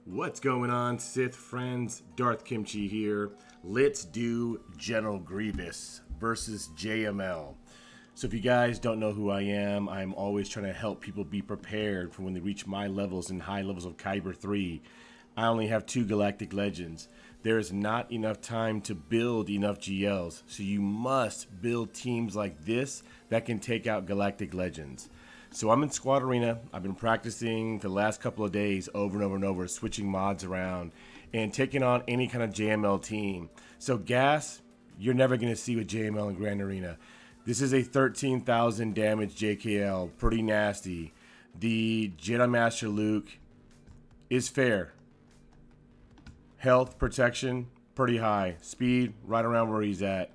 What's going on, Sith friends? Darth Kimchi here. Let's do General Grievous versus JML. So if you guys don't know who I am, I'm always trying to help people be prepared for when they reach my levels and high levels of Kyber 3. I only have 2 Galactic Legends. There is not enough time to build enough GLs, so you must build teams like this that can take out Galactic Legends. So I'm in Squad Arena. I've been practicing the last couple of days over and over and over, switching mods around and taking on any kind of JML team. So gas, you're never going to see with JML in Grand Arena. This is a 13,000 damage JKL, pretty nasty. The Jedi Master Luke is fair. Health, protection, pretty high. Speed, right around where he's at.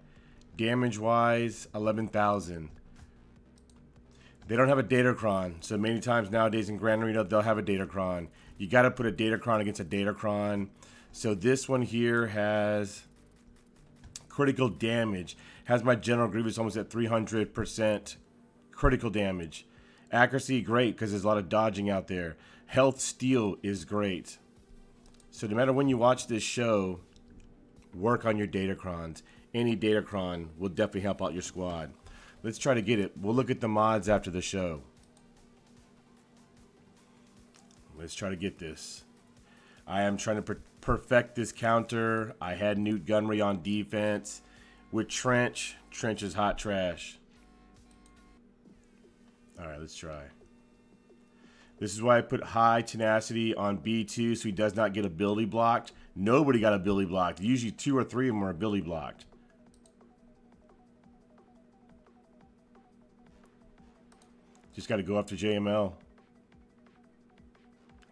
Damage-wise, 11,000. They don't have a Datacron, so many times nowadays in Grand Arena, they'll have a Datacron. You got to put a Datacron against a Datacron. So this one here has critical damage. Has my General Grievous almost at 300% critical damage. Accuracy, great, because there's a lot of dodging out there. Health steal is great. So no matter when you watch this show, work on your Datacrons. Any Datacron will definitely help out your squad. Let's try to get it. We'll look at the mods after the show. Let's try to get this. I am trying to perfect this counter. I had Newt Gunray on defense. With Trench. Trench is hot trash. Alright, let's try. This is why I put high tenacity on B2 so he does not get ability blocked. Nobody got ability blocked. Usually 2 or 3 of them are ability blocked. Just got to go after JML.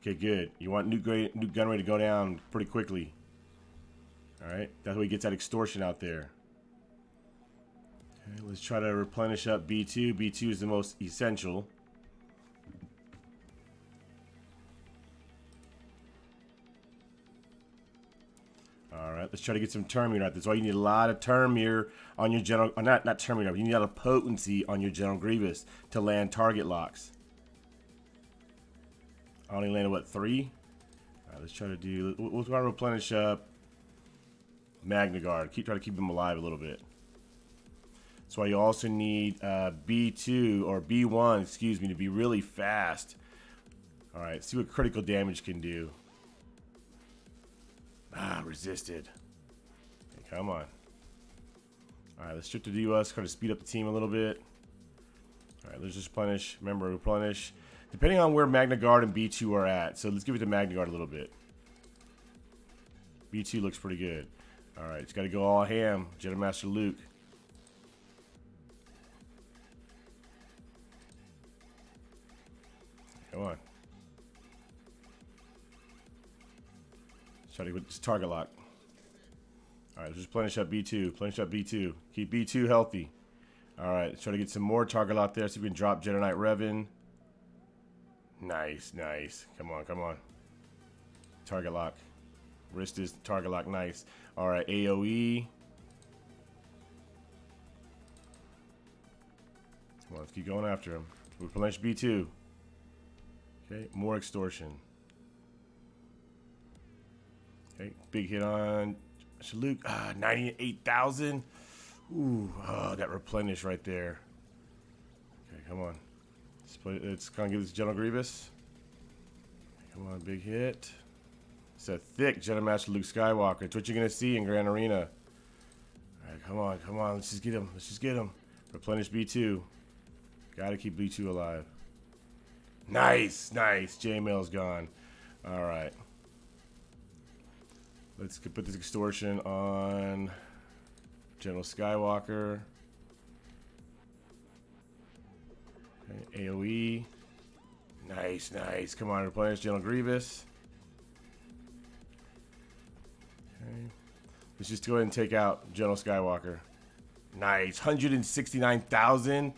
Okay, good. You want Newt Gunray to go down pretty quickly. Alright, that's why he gets that extortion out there. Okay, let's try to replenish up B2. B2 is the most essential. Alright, let's try to get some Terminator out. That's why you need a lot of Terminator on your General... Not Terminator, you need a lot of potency on your General Grievous to land target locks. I only landed, what, 3? Alright, let's try to do... We'll try to replenish up Magna Guard. Try to keep him alive a little bit. That's why you also need B2, or B1, excuse me, to be really fast. Alright, see what critical damage can do. Ah, resisted. Okay, come on. Alright, let's strip the DUS, try to speed up the team a little bit. Alright, let's just replenish. Remember, replenish. Depending on where Magna Guard and B2 are at. So let's give it to Magna Guard a little bit. B2 looks pretty good. Alright, it's got to go all ham. Jedi Master Luke. Come on. Try to get this target lock. Alright, let's just plenish up B2. Plenish up B2. Keep B2 healthy. Alright, let's try to get some more target lock there. See if we can drop Jedi Knight Revan. Nice, nice. Come on, come on. Target lock. Wrist is target lock, nice. Alright, AoE. Come on, let's keep going after him. Replenish B2. Okay, more extortion. Okay, big hit on Shaluk. 98,000. Ooh, oh, that replenish right there. Okay, come on. Let's kind of give this General Grievous. Come on, big hit. It's a thick Jedi Master Luke Skywalker. It's what you're going to see in Grand Arena. All right, come on, come on. Let's just get him. Let's just get him. Replenish B2. Got to keep B2 alive. Nice, nice. JML's gone. All right. Let's put this extortion on General Skywalker. Okay, AoE. Nice, nice. Come on, replenish General Grievous. Okay. Let's just go ahead and take out General Skywalker. Nice. 169,000.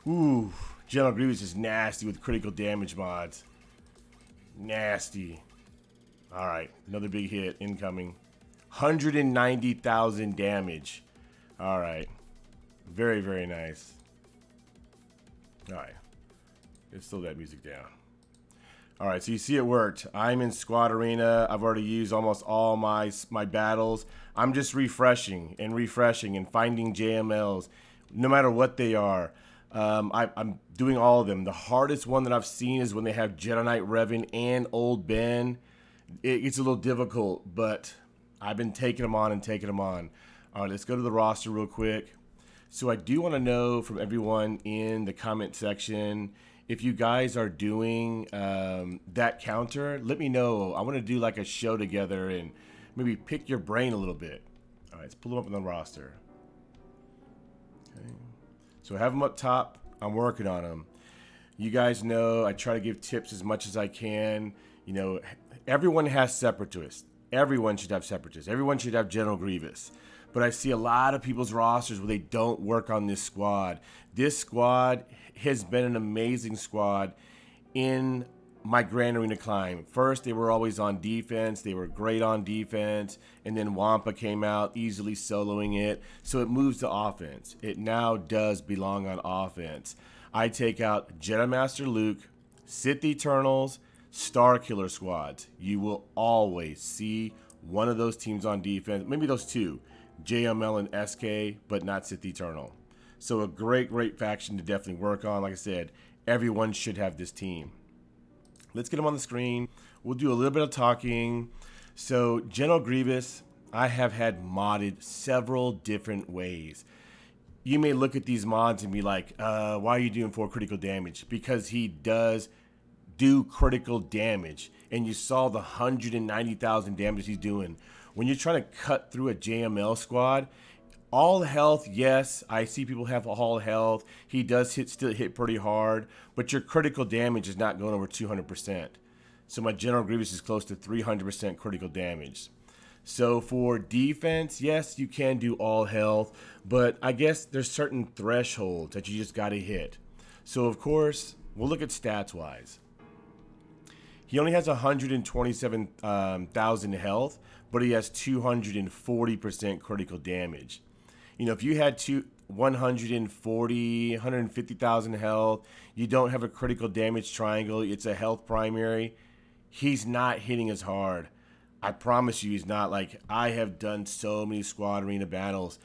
Ooh. General Grievous is nasty with critical damage mods. Nasty. Alright, another big hit incoming. 190,000 damage. Alright. Very, very nice. Alright. Let's slow that music down. All right, so you see it worked. I'm in Squad Arena. I've already used almost all my battles. I'm just refreshing and finding JMLs, no matter what they are. I'm doing all of them. The hardest one that I've seen is when they have Jedi Knight Revan and Old Ben. It gets a little difficult, but I've been taking them on and taking them on. All right, let's go to the roster real quick. So I do want to know from everyone in the comment section, if you guys are doing that counter, let me know. I want to do like a show together and maybe pick your brain a little bit. All right, let's pull them up on the roster. Okay. So I have them up top. I'm working on them. You guys know I try to give tips as much as I can. You know, everyone has separatists. Everyone should have separatists. Everyone should have General Grievous. But I see a lot of people's rosters where they don't work on this squad. This squad has been an amazing squad in my Grand Arena climb. First, they were always on defense. They were great on defense. And then Wampa came out, easily soloing it. So it moves to offense. It now does belong on offense. I take out Jedi Master Luke, Sith Eternals, Star Killer squads. You will always see one of those teams on defense. Maybe those two. JML and SK, but not Sith Eternal. So a great faction to definitely work on. Like I said, everyone should have this team. Let's get them on the screen. We'll do a little bit of talking. So General Grievous, I have had modded several different ways. You may look at these mods and be like, why are you doing 4 critical damage? Because he does do critical damage. And you saw the 190,000 damage he's doing. When you're trying to cut through a JML squad, all health, yes, I see people have all health. He does still hit pretty hard, but your critical damage is not going over 200%. So my General Grievous is close to 300% critical damage. So for defense, yes, you can do all health, but I guess there's certain thresholds that you just got to hit. So of course, we'll look at stats-wise. He only has 127,000 health, but he has 240% critical damage. You know, if you had 150,000 health, you don't have a critical damage triangle, it's a health primary, he's not hitting as hard. I promise you he's not. Like, I have done so many Squad Arena battles.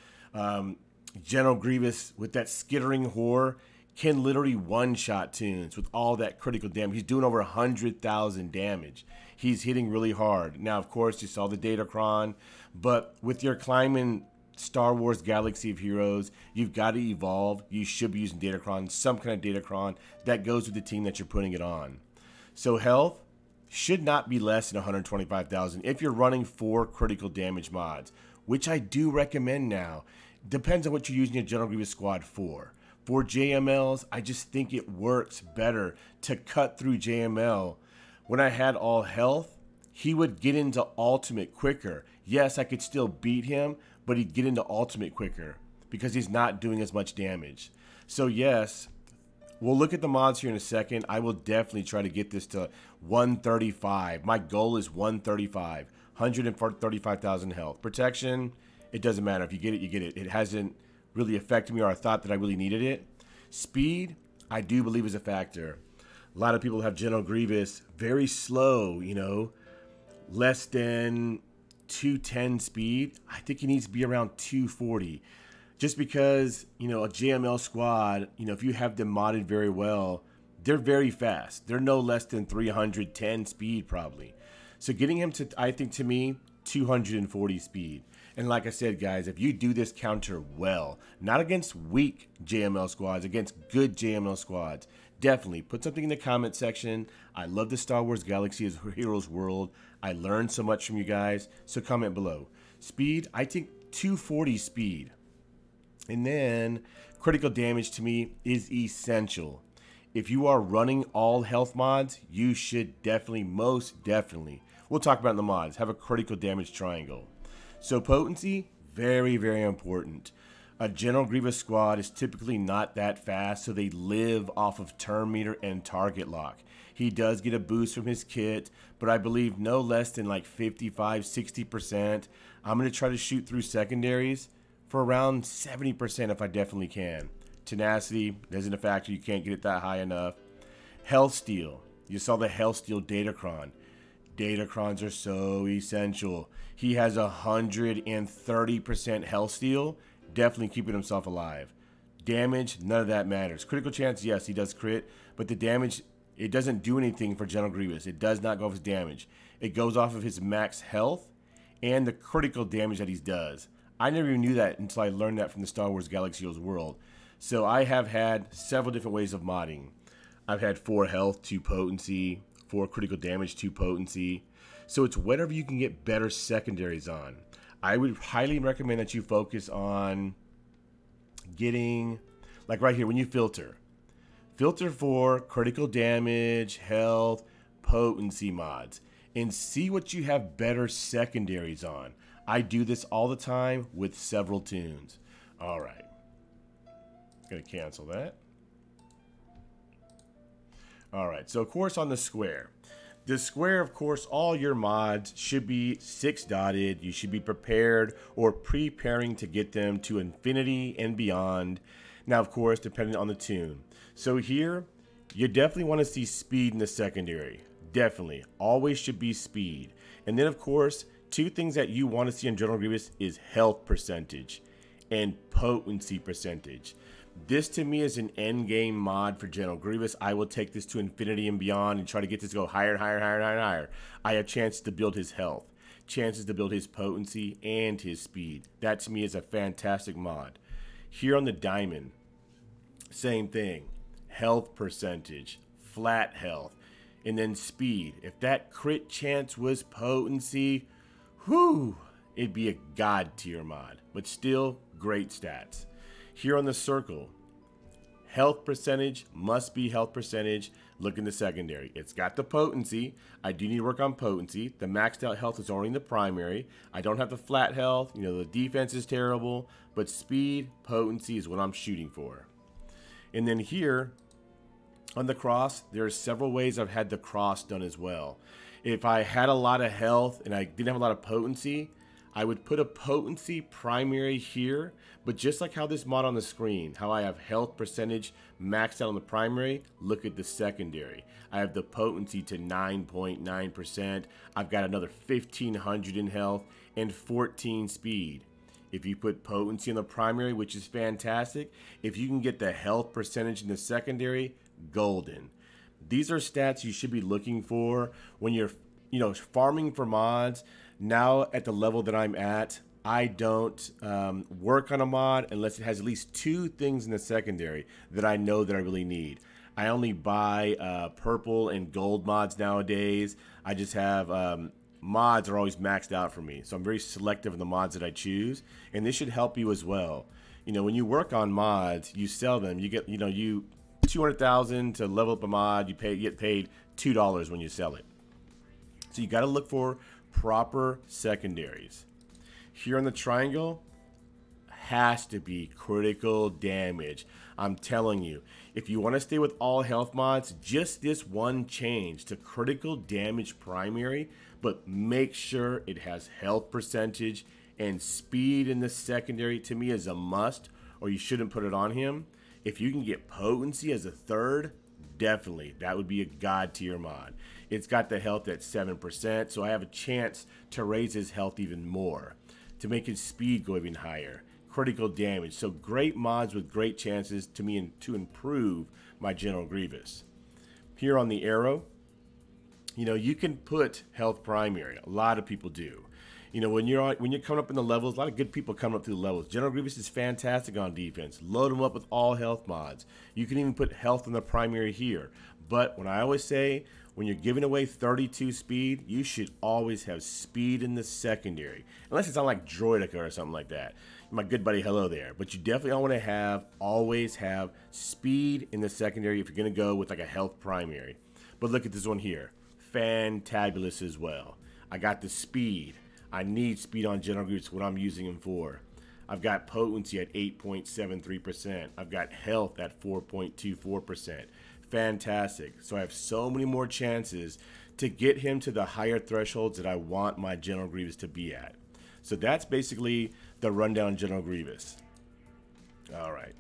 General Grievous with that skittering whore can literally one-shot tunes with all that critical damage. He's doing over 100,000 damage. He's hitting really hard. Now, of course, you saw the Datacron, but with your climbing Star Wars Galaxy of Heroes, you've got to evolve. You should be using Datacron, some kind of Datacron that goes with the team that you're putting it on. So health should not be less than 125,000 if you're running 4 critical damage mods, which I do recommend now. Depends on what you're using your General Grievous squad for. For JMLs, I just think it works better to cut through JML. When I had all health, he would get into ultimate quicker. Yes, I could still beat him, but he'd get into ultimate quicker because he's not doing as much damage. So yes, we'll look at the mods here in a second. I will definitely try to get this to 135. My goal is 135, 135,000 health. Protection, it doesn't matter. If you get it, you get it. It hasn't really affected me, or I thought that I really needed it. Speed, I do believe is a factor. A lot of people have General Grievous very slow, you know, less than 210 speed. I think he needs to be around 240. Just because, you know, a JML squad, you know, if you have them modded very well, they're very fast. They're no less than 310 speed probably. So getting him to, I think to me, 240 speed. And like I said, guys, if you do this counter well, not against weak JML squads, against good JML squads, definitely put something in the comment section. I love the Star Wars Galaxy of Heroes world. I learned so much from you guys, so comment below. Speed, I think 240 speed. And then critical damage to me is essential. If you are running all health mods, you should definitely, most definitely, we'll talk about in the mods, have a critical damage triangle. So potency, very, very important. A General Grievous squad is typically not that fast, so they live off of turn meter and target lock. He does get a boost from his kit, but I believe no less than like 55, 60%. I'm going to try to shoot through secondaries for around 70% if I definitely can. Tenacity isn't a factor, you can't get it that high enough. Health steal. You saw the health steal Datacron. Datacrons are so essential. He has 130% health steal, definitely keeping himself alive. Damage, none of that matters. Critical chance, yes, he does crit, but the damage, it doesn't do anything for General Grievous. It does not go off his damage. It goes off of his max health and the critical damage that he does. I never even knew that until I learned that from the Star Wars Galaxy Heroes world. So I have had several different ways of modding. I've had 4 health, 2 potency, 4 critical damage, 2 potency. So it's whatever you can get better secondaries on. I would highly recommend that you focus on getting, like right here, when you filter for critical damage, health, potency mods, and see what you have better secondaries on. I do this all the time with several tunes. All right. Gonna cancel that. All right, so of course on the square. The square, of course, all your mods should be 6 dotted. You should be prepared or preparing to get them to infinity and beyond. Now, of course, depending on the tune. So here, you definitely want to see speed in the secondary. Definitely. Always should be speed. And then, of course, 2 things that you want to see in General Grievous is health percentage and potency percentage. This to me is an end game mod for General Grievous. I will take this to infinity and beyond and try to get this to go higher and higher and higher and higher and higher. I have chances to build his health, chances to build his potency and his speed. That to me is a fantastic mod. Here on the diamond, same thing. Health percentage, flat health, and then speed. If that crit chance was potency, whew, it'd be a god tier mod, but still great stats. Here on the circle, health percentage must be health percentage. Look in the secondary. It's got the potency. I do need to work on potency. The maxed out health is only in the primary. I don't have the flat health. You know, the defense is terrible, but speed, potency is what I'm shooting for. And then here on the cross, there are several ways I've had the cross done as well. If I had a lot of health and I didn't have a lot of potency, I would put a potency primary here, but just like how this mod on the screen, how I have health percentage maxed out on the primary, look at the secondary. I have the potency to 9.9%. I've got another 1500 in health and 14 speed. If you put potency in the primary, which is fantastic, if you can get the health percentage in the secondary, golden. These are stats you should be looking for when you're, farming for mods. Now at the level that I'm at, I don't work on a mod unless it has at least 2 things in the secondary that I know that I really need. I only buy purple and gold mods nowadays. I just have mods are always maxed out for me. So I'm very selective in the mods that I choose. And this should help you as well. When you work on mods, you sell them. You get, 200,000 to level up a mod. You get paid $2 when you sell it. So you got to look for proper secondaries. Here on the triangle, has to be critical damage. I'm telling you, if you want to stay with all health mods, just this one change to critical damage primary, but make sure it has health percentage and speed in the secondary to me is a must, or you shouldn't put it on him. If you can get potency as a third, definitely, that would be a god tier mod. It's got the health at 7%, so I have a chance to raise his health even more, to make his speed go even higher. Critical damage, so great mods with great chances to me to improve my General Grievous. Here on the arrow, you can put health primary. A lot of people do. When you're coming up in the levels, a lot of good people come up through the levels. General Grievous is fantastic on defense. Load them up with all health mods. You can even put health in the primary here. But when I always say, when you're giving away 32 speed, you should always have speed in the secondary. Unless it's on like Droidica or something like that. My good buddy, hello there. But you definitely want to always have speed in the secondary if you're going to go with like a health primary. But look at this one here. Fantabulous as well. I got the speed. I need speed on General Grievous, what I'm using him for. I've got potency at 8.73%. I've got health at 4.24%. Fantastic. So I have so many more chances to get him to the higher thresholds that I want my General Grievous to be at. So that's basically the rundown General Grievous. All right.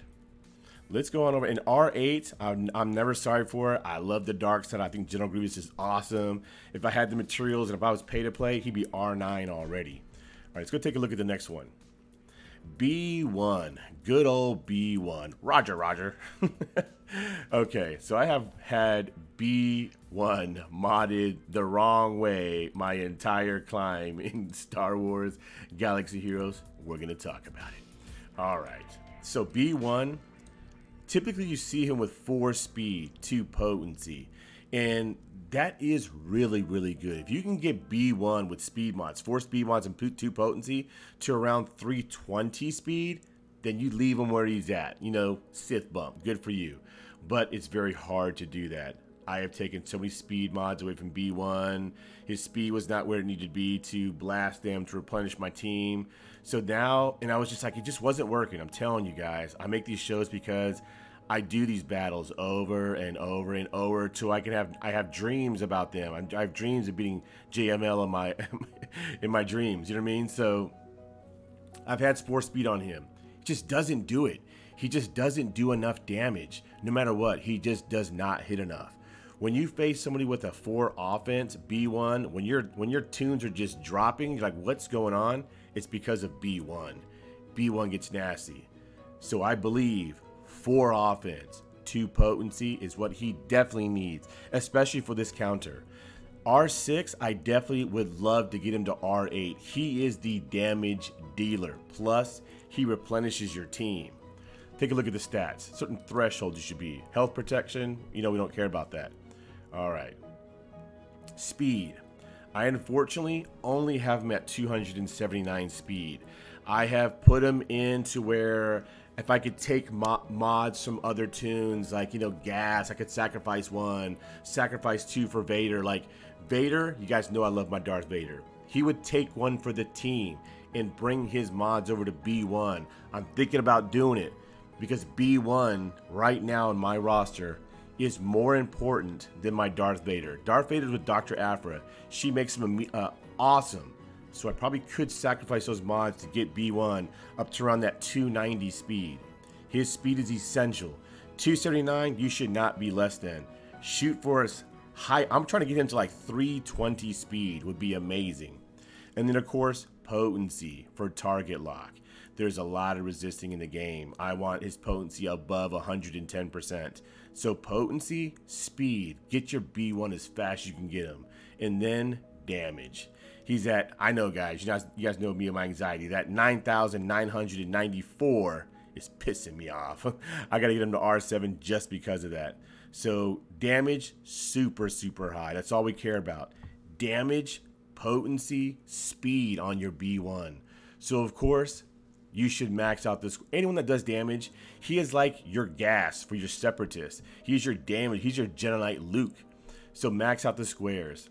Let's go on over. In R8, I'm never sorry for it. I love the dark side. I think General Grievous is awesome. If I had the materials and if I was pay to play, he'd be R9 already. All right, let's go take a look at the next one. B1. Good old B1. Roger, Roger. Okay, so I have had B1 modded the wrong way my entire climb in Star Wars Galaxy Heroes. We're going to talk about it. All right, so B1, typically you see him with 4 speed, 2 potency, and that is really, really good. If you can get B1 with speed mods, 4 speed mods and 2 potency to around 320 speed, then you leave him where he's at. You know, Sith bump, good for you. But it's very hard to do that. I have taken so many speed mods away from B1. His speed was not where it needed to be to blast them, to replenish my team. So now, and I was just like, it just wasn't working. I'm telling you guys, I make these shows because I do these battles over and over and over till I have dreams about them. I have dreams of beating JML in my in my dreams. You know what I mean? So I've had 4 speed on him. He just doesn't do it. He just doesn't do enough damage. No matter what, he just does not hit enough. When you face somebody with a 4 offense, B1, when your tunes are just dropping, you're like, what's going on? It's because of B1. B1 gets nasty. So I believe 4 offense, 2 potency is what he definitely needs, especially for this counter. R6, I definitely would love to get him to R8. He is the damage dealer. Plus, he replenishes your team. Take a look at the stats. Certain thresholds you should be. Health protection, you know we don't care about that. All right. Speed. I unfortunately only have him at 279 speed. I have put him into where if I could take mods from other tunes, like, you know, gas, I could sacrifice 1, sacrifice 2 for Vader. Like, Vader, you guys know I love my Darth Vader. He would take 1 for the team and bring his mods over to B1. I'm thinking about doing it because B1 right now in my roster is more important than my Darth Vader. Darth Vader's with Dr. Aphra. She makes him awesome. So I probably could sacrifice those mods to get B1 up to around that 290 speed. His speed is essential. 279, you should not be less than. Shoot for us high. I'm trying to get him to like 320 speed would be amazing. And then of course, potency for target lock. There's a lot of resisting in the game. I want his potency above 110%. So potency, speed, get your B1 as fast as you can get him. And then damage. He's at, I know guys, you guys know me and my anxiety. That 9,994 is pissing me off. I gotta get him to R7 just because of that. So damage, super, super high. That's all we care about. Damage, potency, speed on your B1. So of course, you should max out this. Anyone that does damage, he is like your gas for your separatists. He's your damage. He's your Jedi Knight Luke. So max out the squares.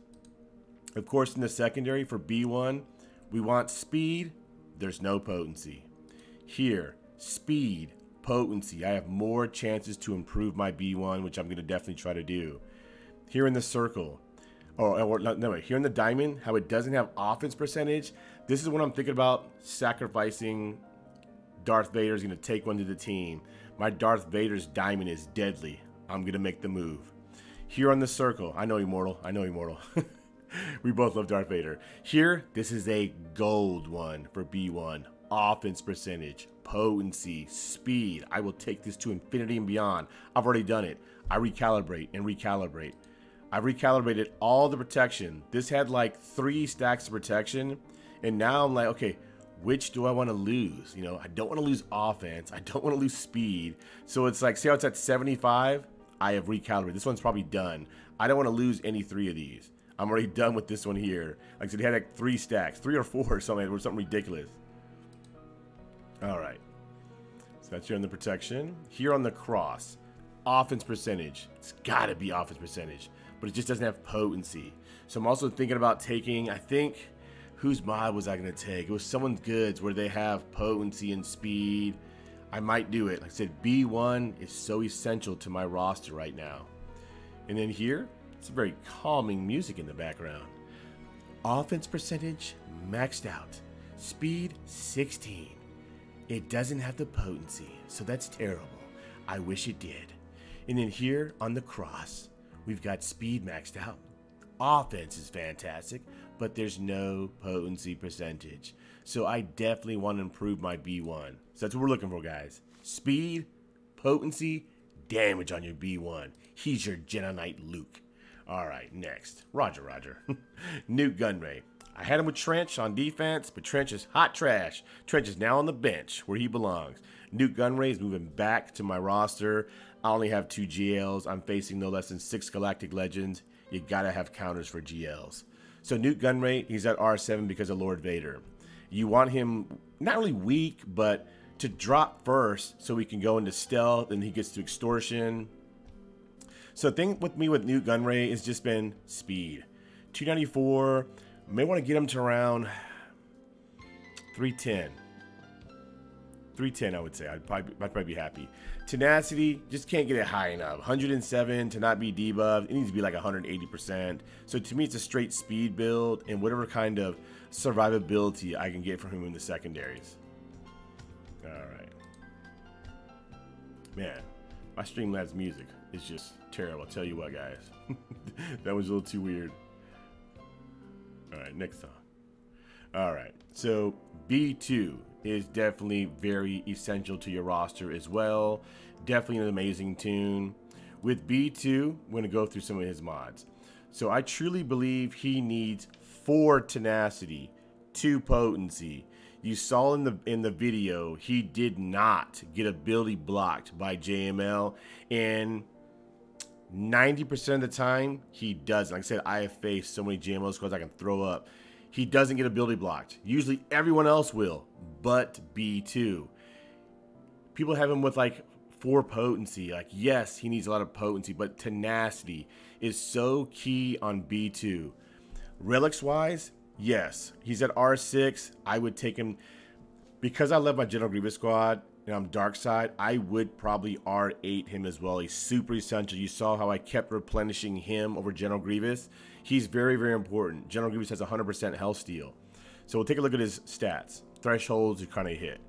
Of course, in the secondary for B1, we want speed. There's no potency. Here, speed, potency. I have more chances to improve my B1, which I'm going to definitely try to do. Here in the circle, here in the diamond, how it doesn't have offense percentage. This is what I'm thinking about sacrificing. Darth Vader is going to take 1 to the team. My Darth Vader's diamond is deadly. I'm going to make the move. Here on the circle, I know Immortal. I know Immortal. We both love Darth Vader. Here, this is a gold one for B1. Offense percentage, potency, speed. I will take this to infinity and beyond. I've already done it. I recalibrate and recalibrate. I've recalibrated all the protection. This had like 3 stacks of protection. And now I'm like, okay, which do I want to lose? You know, I don't want to lose offense. I don't want to lose speed. So it's like, see how it's at 75? I have recalibrated. This one's probably done. I don't want to lose any 3 of these. I'm already done with this one here. Like I said, it had like 3 stacks, 3 or 4 or something, or something ridiculous. All right. So that's here on the protection. Here on the cross, offense percentage. It's got to be offense percentage, but it just doesn't have potency. So I'm also thinking about taking, I think, whose mod was I going to take? It was someone's goods where they have potency and speed. I might do it. Like I said, B1 is so essential to my roster right now. And then here, it's very calming music in the background. Offense percentage maxed out. Speed 16. It doesn't have the potency, so that's terrible. I wish it did. And then here on the cross, we've got speed maxed out. Offense is fantastic, but there's no potency percentage. So I definitely want to improve my B1. So that's what we're looking for, guys. Speed, potency, damage on your B1. He's your Jedi Knight Luke. All right, next. Roger. Newt Gunray. I had him with Trench on defense, but Trench is hot trash. Trench is now on the bench where he belongs. Newt Gunray is moving back to my roster. I only have 2 GLs. I'm facing no less than 6 Galactic Legends. You gotta have counters for GLs. So Newt Gunray, he's at R7 because of Lord Vader. You want him not really weak, but to drop first so we can go into stealth and he gets to extortion. So the thing with me with Newt Gunray has just been speed. 294, may want to get him to around 310. 310, I would say. I'd probably be happy. Tenacity, just can't get it high enough. 107 to not be debuffed. It needs to be like 180%. So to me, it's a straight speed build and whatever kind of survivability I can get from him in the secondaries. All right. Man, my Streamlabs music is just terrible. I'll tell you what, guys. That was a little too weird. All right, next song. All right, so B2 is definitely very essential to your roster as well. Definitely an amazing tune. With B2, I'm going to go through some of his mods. So I truly believe he needs 4 tenacity, 2 potency. You saw in the video, he did not get ability blocked by JML, and 90% of the time, he doesn't. Like I said, I have faced so many JML squads I can throw up. He doesn't get ability blocked. Usually everyone else will, but B2. People have him with like 4 potency. Like, yes, he needs a lot of potency, but tenacity is so key on B2. Relics-wise, yes, he's at R6. I would take him, because I love my General Grievous squad, and I'm dark side, I would probably R8 him as well. He's super essential. You saw how I kept replenishing him over General Grievous. He's very, very important. General Grievous has 100% health steal. So we'll take a look at his stats. Thresholds are kind of hit.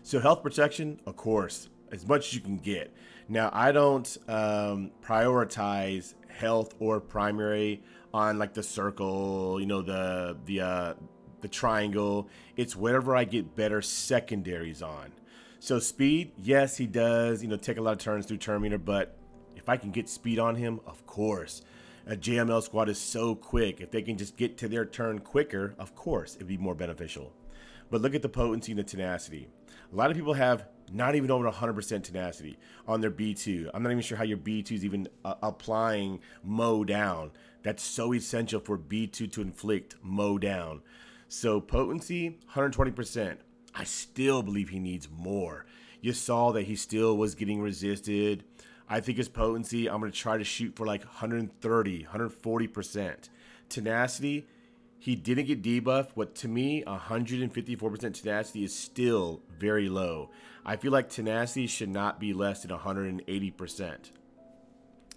So health protection, of course, as much as you can get. Now, I don't prioritize health or primary on like the circle, you know, the triangle. It's whatever I get better secondaries on. So speed, yes, he does, you know, take a lot of turns through turn meter, but if I can get speed on him, of course. A JML squad is so quick. If they can just get to their turn quicker, of course, it'd be more beneficial. But look at the potency and the tenacity. A lot of people have not even over 100% tenacity on their B2. I'm not even sure how your B2 is even applying mow down. That's so essential for B2 to inflict mow down. So potency, 120%. I still believe he needs more. You saw that he still was getting resisted. I think his potency, I'm going to try to shoot for like 130, 140%. Tenacity, he didn't get debuffed, but to me, 154% tenacity is still very low. I feel like tenacity should not be less than 180%.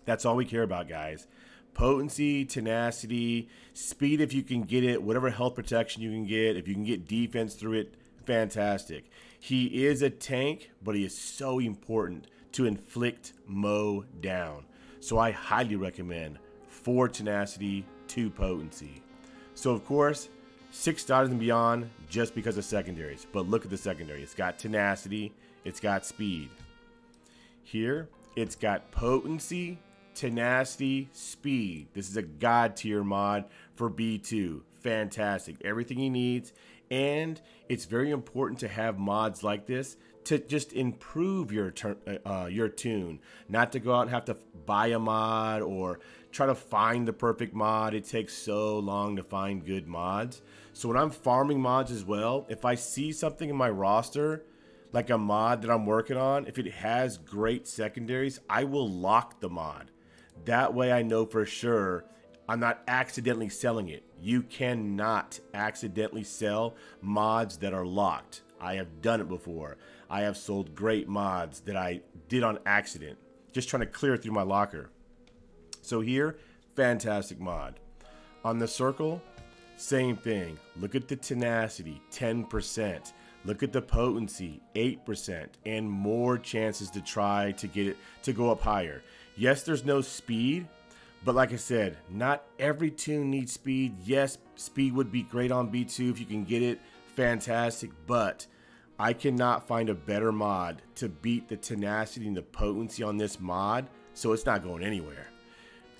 That's all we care about, guys. Potency, tenacity, speed if you can get it, whatever health protection you can get. If you can get defense through it, fantastic. He is a tank, but he is so important to inflict mow down. So I highly recommend 4 tenacity, 2 potency. So of course, 6 stars and beyond just because of secondaries. But look at the secondary. It's got tenacity, it's got speed. Here, it's got potency, tenacity, speed. This is a god tier mod for B2. Fantastic. Everything he needs. And it's very important to have mods like this to just improve your tune. Not to go out and have to buy a mod or try to find the perfect mod. It takes so long to find good mods. So when I'm farming mods as well, if I see something in my roster, like a mod that I'm working on, if it has great secondaries, I will lock the mod. That way I know for sure I'm not accidentally selling it. You cannot accidentally sell mods that are locked. I have done it before. I have sold great mods that I did on accident, just trying to clear through my locker. So here, fantastic mod. On the circle, same thing. Look at the tenacity, 10%. Look at the potency, 8%, and more chances to try to get it to go up higher. Yes, there's no speed, but like I said, not every tune needs speed. Yes, speed would be great on B2 if you can get it, fantastic, but I cannot find a better mod to beat the tenacity and the potency on this mod, so it's not going anywhere.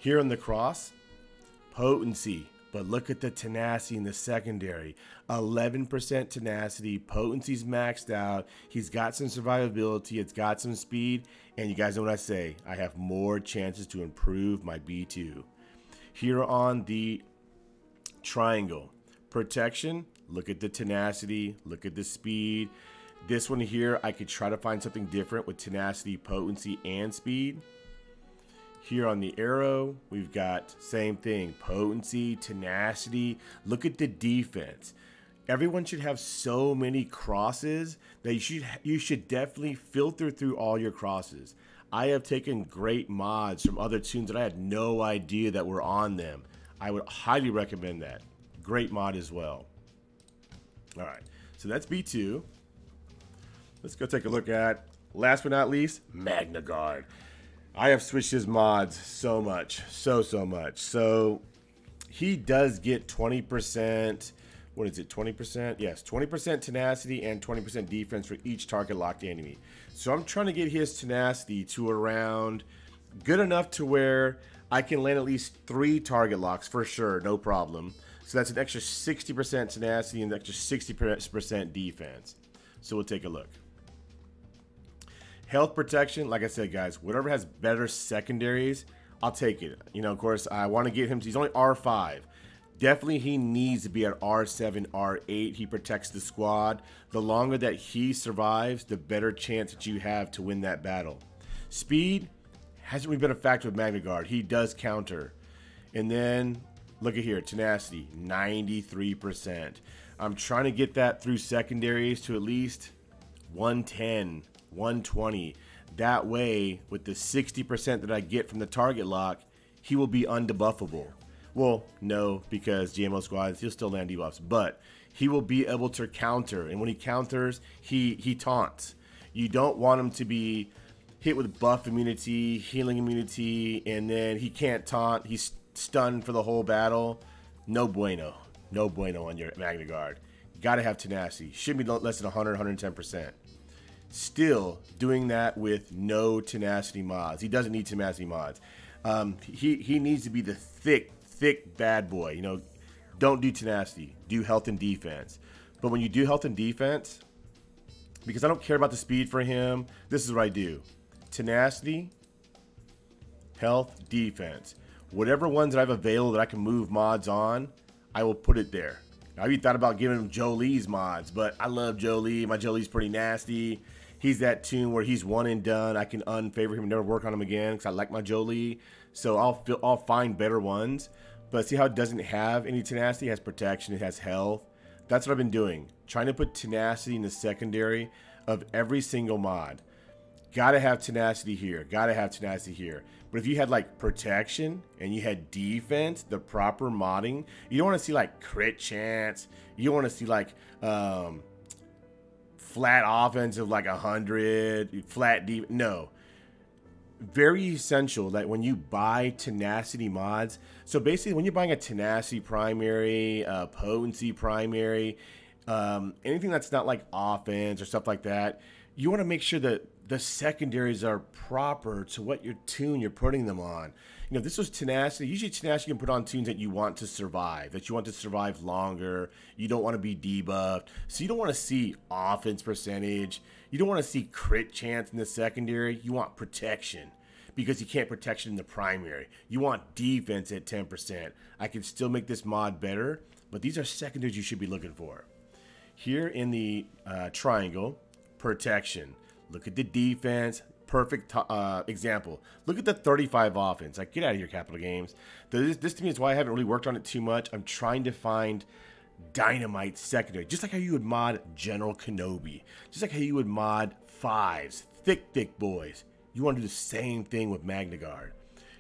Here on the cross, potency, but look at the tenacity in the secondary. 11% tenacity, potency's maxed out. He's got some survivability, it's got some speed, and you guys know what I say, I have more chances to improve my B2. Here on the triangle, protection, look at the tenacity, look at the speed. This one here, I could try to find something different with tenacity, potency, and speed. Here on the arrow, we've got same thing, potency, tenacity. Look at the defense. Everyone should have so many crosses that you should definitely filter through all your crosses. I have taken great mods from other tunes that I had no idea that were on them. I would highly recommend that. Great mod as well. All right, so that's B2. Let's go take a look at, last but not least, Magna Guard. I have switched his mods so much, so much. So he does get 20%, what is it, 20%? Yes, 20% tenacity and 20% defense for each target locked enemy. So I'm trying to get his tenacity to around good enough to where I can land at least 3 target locks for sure, no problem. So that's an extra 60% tenacity and an extra 60% defense. So we'll take a look. Health protection, like I said, guys, whatever has better secondaries, I'll take it. You know, of course, I want to get him, he's only R5. Definitely he needs to be at R7, R8. He protects the squad. The longer that he survives, the better chance that you have to win that battle. Speed hasn't really been a factor with Magna Guard. He does counter. And then, look at here, tenacity, 93%. I'm trying to get that through secondaries to at least 110. 120. That way, with the 60% that I get from the target lock, he will be undebuffable. Well, no, because JML squads, he'll still land debuffs, but he will be able to counter. And when he counters, he taunts. You don't want him to be hit with buff immunity, healing immunity, and then he can't taunt. He's stunned for the whole battle. No bueno. No bueno on your Magna Guard. Gotta have tenacity. Should be less than 100, 110%. Still doing that with no tenacity mods. He doesn't need tenacity mods. He needs to be the thick bad boy. You know, don't do tenacity. Do health and defense. But when you do health and defense, because I don't care about the speed for him, this is what I do. Tenacity, health, defense. Whatever ones that I've available that I can move mods on, I will put it there. I've even thought about giving him Jolie's mods, but I love Jolie. My Jolie's pretty nasty. He's that tune where he's one and done. I can unfavor him and never work on him again because I like my Jolie. So I'll find better ones. But see how it doesn't have any tenacity? It has protection. It has health. That's what I've been doing. Trying to put tenacity in the secondary of every single mod. Gotta have tenacity here. Gotta have tenacity here. But if you had like protection and you had defense, the proper modding, you don't want to see like crit chance. You don't want to see like flat offense of like 100, flat deep. No. Very essential that when you buy tenacity mods, so basically when you're buying a tenacity primary, potency primary, anything that's not like offense or stuff like that, you want to make sure that the secondaries are proper to what your tune you're putting them on. You know, if this was tenacity, usually tenacity you can put on tunes that you want to survive longer. You don't want to be debuffed. So you don't want to see offense percentage. You don't want to see crit chance in the secondary. You want protection because you can't protection in the primary. You want defense at 10%. I can still make this mod better, but these are secondaries you should be looking for. Here in the triangle, protection. Look at the defense. Perfect example. Look at the 35 offense. Like, get out of here, Capital Games. This to me is why I haven't really worked on it too much. I'm trying to find dynamite secondary. Just like how you would mod General Kenobi. Just like how you would mod fives. Thick boys. You want to do the same thing with Magna Guard.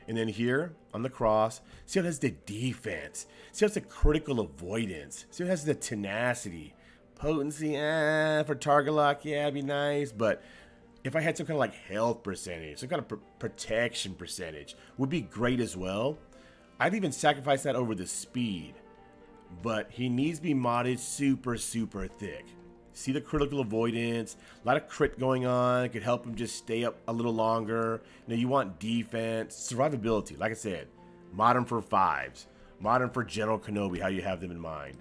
And then here on the cross, see how it has the defense. See how it's a critical avoidance. See how it has the tenacity. Potency, for target lock, yeah, it'd be nice. But if I had some kind of like health percentage, some kind of protection percentage, would be great as well. I'd even sacrifice that over the speed. But he needs to be modded super, super thick. See the critical avoidance, a lot of crit going on. It could help him just stay up a little longer. You know, you want defense, survivability. Like I said, modern for 5s, modern for General Kenobi, how you have them in mind.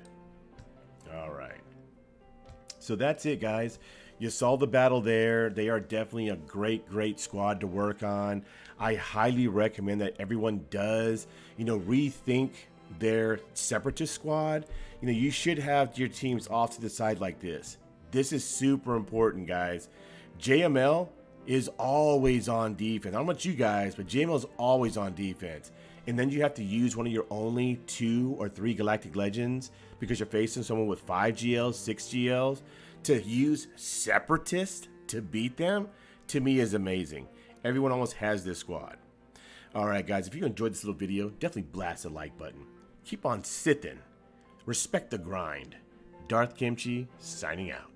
All right. So that's it, guys. You saw the battle there. They are definitely a great, great squad to work on. I highly recommend that everyone does, you know, rethink their separatist squad. You know, you should have your teams off to the side like this. This is super important, guys. JML is always on defense. I don't know about you guys, but JML is always on defense. And then you have to use one of your only 2 or 3 Galactic Legends because you're facing someone with 5 GLs, 6 GLs. To use Separatist to beat them, to me, is amazing. Everyone almost has this squad. Alright guys, if you enjoyed this little video, definitely blast the like button. Keep on sitting. Respect the grind. Darth Kimchi, signing out.